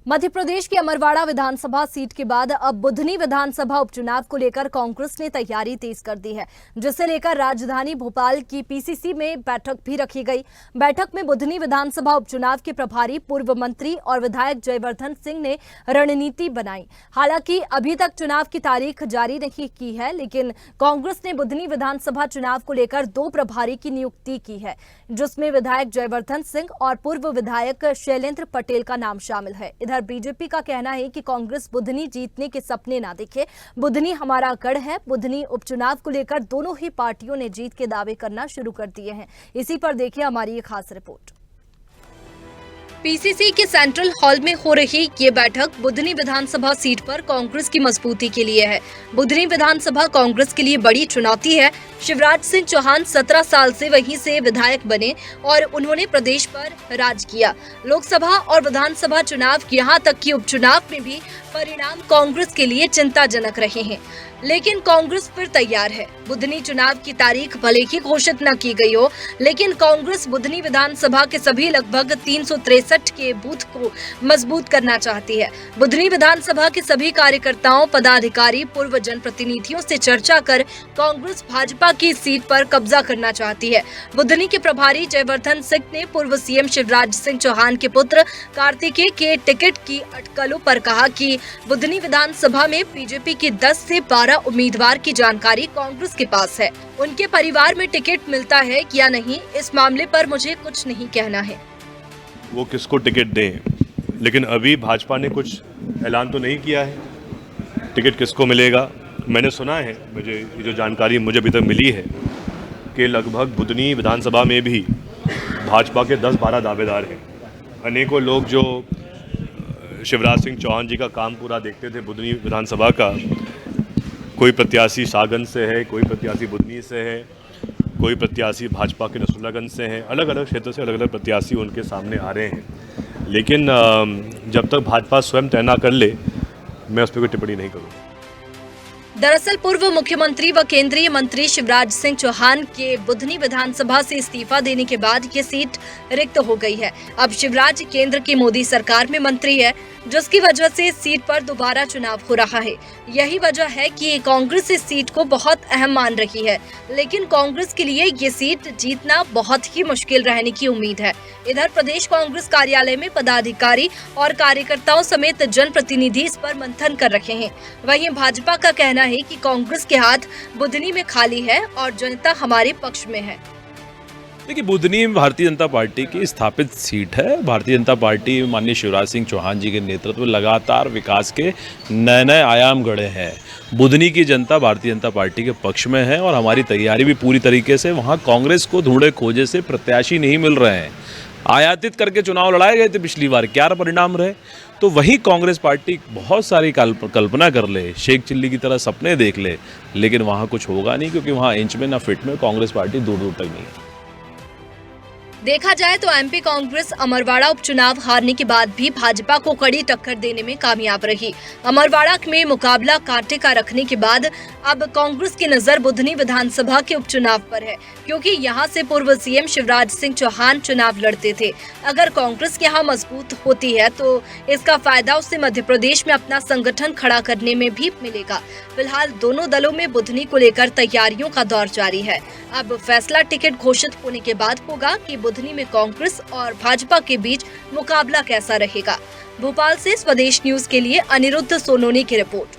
मध्य प्रदेश की अमरवाड़ा विधानसभा सीट के बाद अब बुधनी विधानसभा उपचुनाव को लेकर कांग्रेस ने तैयारी तेज कर दी है, जिसे लेकर राजधानी भोपाल की पीसीसी में बैठक भी रखी गई। बैठक में बुधनी विधानसभा उपचुनाव के प्रभारी पूर्व मंत्री और विधायक जयवर्धन सिंह ने रणनीति बनाई। हालांकि अभी तक चुनाव की तारीख जारी नहीं की है, लेकिन कांग्रेस ने बुधनी विधानसभा चुनाव को लेकर 2 प्रभारी की नियुक्ति की है, जिसमें विधायक जयवर्धन सिंह और पूर्व विधायक शैलेंद्र पटेल का नाम शामिल है। इधर बीजेपी का कहना है कि कांग्रेस बुधनी जीतने के सपने ना देखे। बुधनी हमारा गढ़ है। बुधनी उपचुनाव को लेकर दोनों ही पार्टियों ने जीत के दावे करना शुरू कर दिए हैं। इसी पर देखिए हमारी ये खास रिपोर्ट। पीसीसी के सेंट्रल हॉल में हो रही ये बैठक बुधनी विधानसभा सीट पर कांग्रेस की मजबूती के लिए है। बुधनी विधानसभा कांग्रेस के लिए बड़ी चुनौती है। शिवराज सिंह चौहान 17 साल से वहीं से विधायक बने और उन्होंने प्रदेश पर राज किया। लोकसभा और विधानसभा चुनाव, यहाँ तक कि उपचुनाव में भी परिणाम कांग्रेस के लिए चिंताजनक रहे हैं, लेकिन कांग्रेस फिर तैयार है। बुधनी चुनाव की तारीख भले ही घोषित न की गई हो, लेकिन कांग्रेस बुधनी विधानसभा के सभी लगभग 363 के बूथ को मजबूत करना चाहती है। बुधनी विधानसभा के सभी कार्यकर्ताओं, पदाधिकारी, पूर्व जनप्रतिनिधियों से चर्चा कर कांग्रेस भाजपा की सीट पर कब्जा करना चाहती है। बुधनी के प्रभारी जयवर्धन सिंह ने पूर्व सीएम शिवराज सिंह चौहान के पुत्र कार्तिकेय के टिकट की अटकलों पर कहा कि बुधनी विधानसभा में बीजेपी की 10 से 12 उम्मीदवार की जानकारी कांग्रेस के पास है। उनके परिवार में टिकट मिलता है या नहीं, इस मामले पर मुझे कुछ नहीं कहना है। वो किसको टिकट दें, लेकिन अभी भाजपा ने कुछ ऐलान तो नहीं किया है टिकट किसको मिलेगा। मैंने सुना है, मुझे जो जानकारी मुझे अभी तक मिली है कि लगभग बुधनी विधानसभा में भी भाजपा के 10-12 दावेदार हैं। अनेकों लोग जो शिवराज सिंह चौहान जी का काम पूरा देखते थे बुधनी विधानसभा का, कोई प्रत्याशी शाहगंज से है, कोई प्रत्याशी बुधनी से है, कोई प्रत्याशी भाजपा के नसरुल्लागंज से हैं। अलग अलग क्षेत्र से अलग अलग प्रत्याशी उनके सामने आ रहे हैं, लेकिन जब तक भाजपा स्वयं तय ना कर ले, मैं उस पर कोई टिप्पणी नहीं करूँगा। दरअसल पूर्व मुख्यमंत्री व केंद्रीय मंत्री शिवराज सिंह चौहान के बुधनी विधानसभा से इस्तीफा देने के बाद ये सीट रिक्त हो गई है। अब शिवराज केंद्र की मोदी सरकार में मंत्री है, जिसकी वजह से इस सीट पर दोबारा चुनाव हो रहा है। यही वजह है कि कांग्रेस इस सीट को बहुत अहम मान रही है, लेकिन कांग्रेस के लिए ये सीट जीतना बहुत ही मुश्किल रहने की उम्मीद है। इधर प्रदेश कांग्रेस कार्यालय में पदाधिकारी और कार्यकर्ताओं समेत जनप्रतिनिधि इस पर मंथन कर रहे हैं। वहीं भाजपा का कहना है कि कांग्रेस के हाथ बुधनी में खाली है और जनता हमारे पक्ष में है। देखिए, बुधनी भारतीय जनता पार्टी की स्थापित सीट है। भारतीय जनता पार्टी माननीय शिवराज सिंह चौहान जी के नेतृत्व में लगातार विकास के नए नए आयाम गढ़े हैं। बुधनी की जनता भारतीय जनता पार्टी के पक्ष में है और हमारी तैयारी भी पूरी तरीके से। वहाँ कांग्रेस को ढूंढे खोजे से प्रत्याशी नहीं मिल रहे हैं। आयातित करके चुनाव लड़ाए गए थे पिछली बार, क्या परिणाम रहे। तो वही कांग्रेस पार्टी बहुत सारी कल्पना कर ले, शेख चिल्ली की तरह सपने देख ले, लेकिन वहाँ कुछ होगा नहीं, क्योंकि वहाँ इंच में ना फिट में कांग्रेस पार्टी दूर दूर तक नहीं है। देखा जाए तो एमपी कांग्रेस अमरवाड़ा उपचुनाव हारने के बाद भी भाजपा को कड़ी टक्कर देने में कामयाब रही। अमरवाड़ा में मुकाबला कांटे का रखने के बाद अब कांग्रेस की नजर बुधनी विधानसभा के उपचुनाव पर है, क्योंकि यहां से पूर्व सीएम शिवराज सिंह चौहान चुनाव लड़ते थे। अगर कांग्रेस यहां मजबूत होती है तो इसका फायदा उसे मध्य प्रदेश में अपना संगठन खड़ा करने में भी मिलेगा। फिलहाल दोनों दलों में बुधनी को लेकर तैयारियों का दौर जारी है। अब फैसला टिकट घोषित होने के बाद होगा कि बुधनी में कांग्रेस और भाजपा के बीच मुकाबला कैसा रहेगा। भोपाल से स्वदेश न्यूज के लिए अनिरुद्ध सोनोनी की रिपोर्ट।